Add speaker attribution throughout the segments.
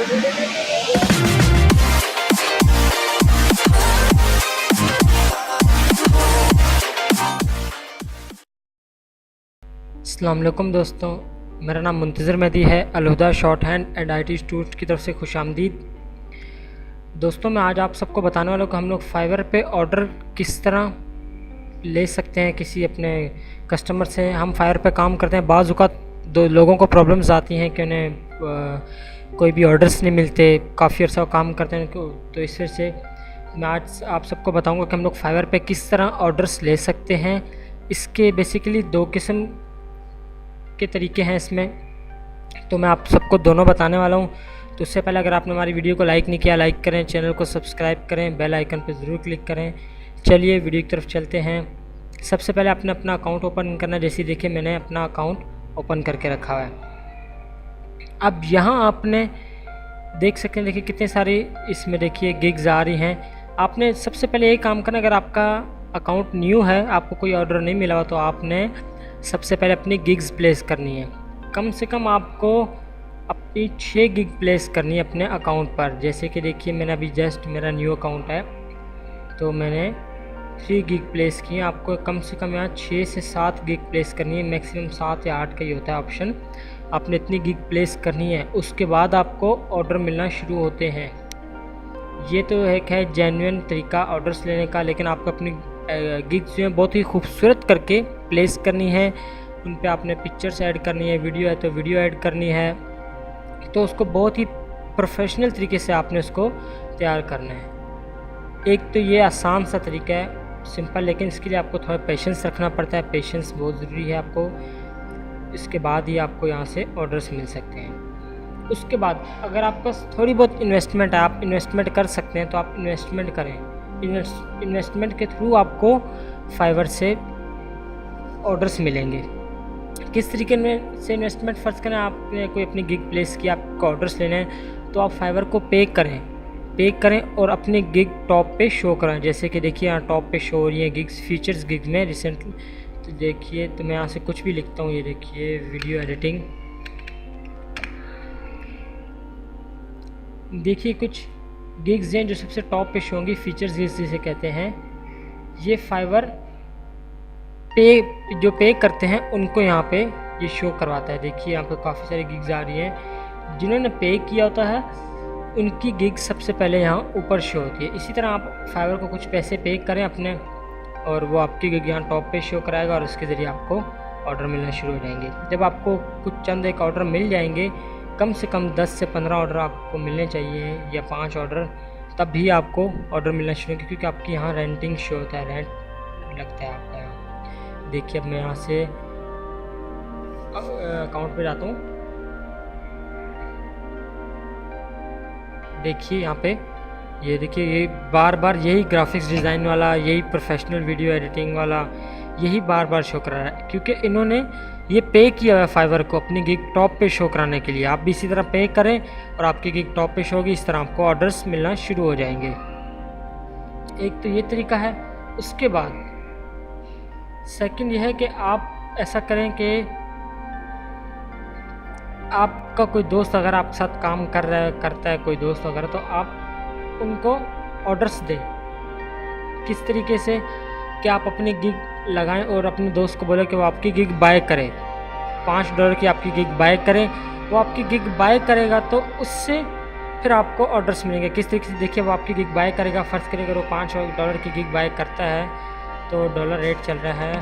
Speaker 1: अस्सलाम वालेकुम दोस्तों, मेरा नाम मुंतज़िर मेहदी है। Al Huda short hand and IT student की तरफ से खुश आमदीद। दोस्तों, मैं आज आप सबको बताने वाला हूँ कि हम लोग फाइवर पे ऑर्डर किस तरह ले सकते हैं किसी अपने कस्टमर से। हम फाइवर पे काम करते हैं, बाज़ औक़ात दो लोगों को प्रॉब्लम्स आती हैं कि उन्हें कोई भी ऑर्डर्स नहीं मिलते, काफ़ी अर्सा काम करते हैं। तो इस वजह से मैं आज आप सबको बताऊँगा कि हम लोग फाइवर पे किस तरह ऑर्डर्स ले सकते हैं। इसके बेसिकली दो किस्म के तरीके हैं इसमें, तो मैं आप सबको दोनों बताने वाला हूं। तो उससे पहले अगर आपने हमारी वीडियो को लाइक नहीं किया, लाइक करें, चैनल को सब्सक्राइब करें, बेल आइकन पर ज़रूर क्लिक करें। चलिए वीडियो की तरफ चलते हैं। सबसे पहले आपने अपना अकाउंट ओपन करना। जैसे देखिए मैंने अपना अकाउंट ओपन करके रखा हुआ है। अब यहाँ आपने देख सकते हैं, देखिए कितने सारे इसमें देखिए गिग्स आ रही हैं। आपने सबसे पहले ये काम करना, अगर आपका अकाउंट न्यू है, आपको कोई ऑर्डर नहीं मिला हुआ, तो आपने सबसे पहले अपनी गिग्स प्लेस करनी है। कम से कम आपको अपनी 6 गिग प्लेस करनी है अपने अकाउंट पर। जैसे कि देखिए मैंने अभी जस्ट मेरा न्यू अकाउंट है तो मैंने 3 गिग प्लेस की है। आपको कम से कम यहाँ 6 से 7 गिग प्लेस करनी है, मैक्सिमम 7 या 8 का ही होता है ऑप्शन। आपने इतनी गिग प्लेस करनी है, उसके बाद आपको ऑर्डर मिलना शुरू होते हैं। ये तो एक है जेन्युइन तरीका ऑर्डर्स लेने का, लेकिन आपको अपनी गिग्स जो है बहुत ही खूबसूरत करके प्लेस करनी है। उन पे आपने पिक्चर्स ऐड करनी है, वीडियो है तो वीडियो ऐड करनी है, तो उसको बहुत ही प्रोफेशनल तरीके से आपने उसको तैयार करना है। एक तो ये आसान सा तरीका है, सिंपल, लेकिन इसके लिए आपको थोड़ा पेशेंस रखना पड़ता है। पेशेंस बहुत ज़रूरी है आपको, इसके बाद ही आपको यहाँ से ऑर्डर्स मिल सकते हैं। उसके बाद अगर आपके पास थोड़ी बहुत इन्वेस्टमेंट है, आप इन्वेस्टमेंट कर सकते हैं, तो आप इन्वेस्टमेंट करें। इन्वेस्टमेंट के थ्रू आपको फाइवर से ऑर्डर्स मिलेंगे। किस तरीके से इन्वेस्टमेंट फ़र्ज़ करें, आपने कोई अपनी गिग प्लेस की, आपको ऑर्डर्स लेने हैं, तो आप फाइवर को पे करें और अपनी गिग टॉप पे शो कराएं। जैसे कि देखिए यहाँ टॉप पे शो हो रही है गिग्स, फीचर्स गिग में रिसेंटली। तो देखिए, तो मैं यहाँ से कुछ भी लिखता हूँ, ये देखिए वीडियो एडिटिंग। देखिए कुछ गिग्स हैं जो सबसे टॉप पे शो होंगी, फीचर्स गिग्स जिसे कहते हैं। ये फाइवर जो पे करते हैं उनको यहाँ पे ये शो करवाता है। देखिए यहाँ पे काफ़ी सारी गिग्स आ रही हैं। जिन्होंने पे किया होता है उनकी गिग सबसे पहले यहाँ ऊपर शो होती है। इसी तरह आप फाइवर को कुछ पैसे पे करें अपने, और वो आपकी गिग यहाँ टॉप पे शो कराएगा, और उसके ज़रिए आपको ऑर्डर मिलना शुरू हो जाएंगे। जब आपको कुछ चंद एक ऑर्डर मिल जाएंगे, कम से कम 10 से 15 ऑर्डर आपको मिलने चाहिए, या 5 ऑर्डर, तब भी आपको ऑर्डर मिलना शुरू होगा, क्योंकि आपकी यहाँ रेंटिंग शो होता है, रेंट लगता है आपका यहाँ। देखिए अब मैं यहाँ से अकाउंट पे जाता हूँ। देखिए यहाँ पे ये देखिए, ये बार बार यही ग्राफिक्स डिज़ाइन वाला, यही प्रोफेशनल वीडियो एडिटिंग वाला, यही बार बार शो करा रहा है, क्योंकि इन्होंने ये पे किया हुआ है फाइवर को अपनी गिग टॉप पे शो कराने के लिए। आप भी इसी तरह पे करें और आपकी गिग टॉप पे शो होगी, इस तरह आपको ऑर्डर्स मिलना शुरू हो जाएंगे। एक तो ये तरीका है। उसके बाद सेकंड ये है कि आप ऐसा करें कि आपका कोई दोस्त अगर आपके साथ काम करता है कोई दोस्त वगैरह, तो आप उनको ऑर्डर्स दें। किस तरीके से कि आप अपनी गिग लगाएं और अपने दोस्त को बोले कि वो आपकी गिग बाय करे, $5 की आपकी गिग बाय करें। वो आपकी गिग बाय करेगा तो उससे फिर आपको ऑर्डर्स मिलेंगे। किस तरीके से, देखिए वो आपकी गिग बाय करेगा, फ़र्ज़ करें अगर वो $5 की गिग बाय करता है, तो डॉलर रेट चल रहा है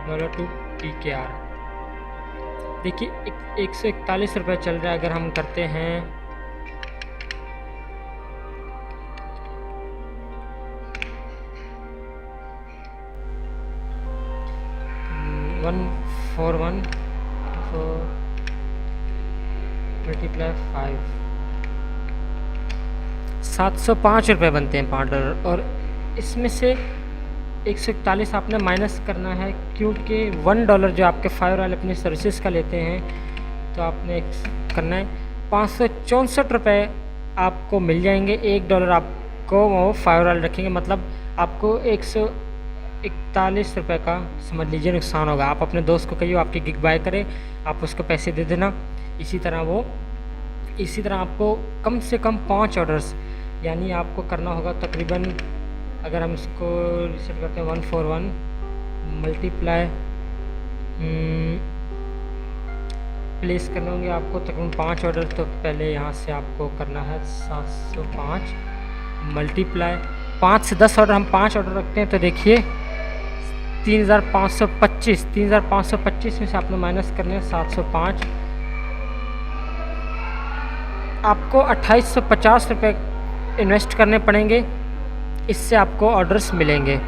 Speaker 1: $2 देखिए 141 रुपये चल रहा है। अगर हम करते हैं 141 × 5 705 रुपये बनते हैं $5। और इसमें से 141 आपने माइनस करना है, क्योंकि $1 जो आपके फाइवर वाले अपनी सर्विसेज का लेते हैं, तो आपने करना है 564 रुपये आपको मिल जाएंगे। $1 आपको वो फाइवर वाले रखेंगे, मतलब आपको 41 रुपये का समझ लीजिए नुकसान होगा। आप अपने दोस्त को कहिए आपकी गिग बाय करे, आप उसको पैसे दे देना। इसी तरह आपको कम से कम 5 ऑर्डर्स, यानी आपको करना होगा तकरीबन, अगर हम इसको रिसेट करते हैं 141 मल्टीप्लाई प्लेस करने होंगे आपको तकरीबन 5 ऑर्डर। तो पहले यहाँ से आपको करना है 705 मल्टीप्लाई 5 से 10 ऑर्डर, हम 5 ऑर्डर रखते हैं तो देखिए 3525 में से आपने माइनस करने हैं 705, आपको 2850 रुपये इन्वेस्ट करने पड़ेंगे, इससे आपको ऑर्डर्स मिलेंगे।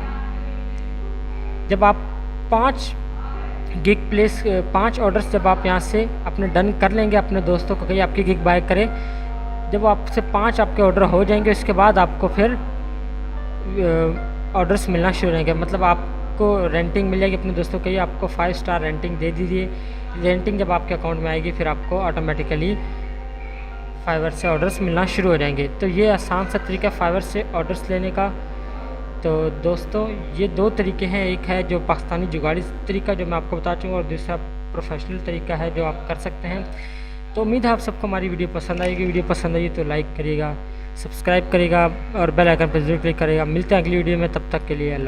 Speaker 1: जब आप 5 ऑर्डर्स जब आप यहाँ से अपने डन कर लेंगे, अपने दोस्तों को कहिए आपकी गिग बाय करें, जब आपसे 5 आपके ऑर्डर हो जाएंगे उसके बाद आपको फिर ऑर्डर्स मिलना शुरू हो जाएंगे। मतलब आपको रेंटिंग मिल जाएगी, अपने दोस्तों को कहिए आपको 5 स्टार रेंटिंग दे दीजिए। रेंटिंग जब आपके अकाउंट में आएगी फिर आपको ऑटोमेटिकली फाइवर से ऑर्डर्स मिलना शुरू हो जाएंगे। तो ये आसान सा तरीका फाइवर से ऑर्डर्स लेने का। तो दोस्तों ये 2 तरीके हैं, एक है जो पाकिस्तानी जुगाड़ी तरीका जो मैं आपको बता चुका हूँ, और दूसरा प्रोफेशनल तरीका है जो आप कर सकते हैं। तो उम्मीद है आप सबको हमारी वीडियो पसंद आएगी। वीडियो पसंद आई तो लाइक करिएगा, सब्सक्राइब करिएगा और बेल आइकन पर जरूर क्लिक करिएगा। मिलते हैं अगली वीडियो में, तब तक के लिए अल्लाह।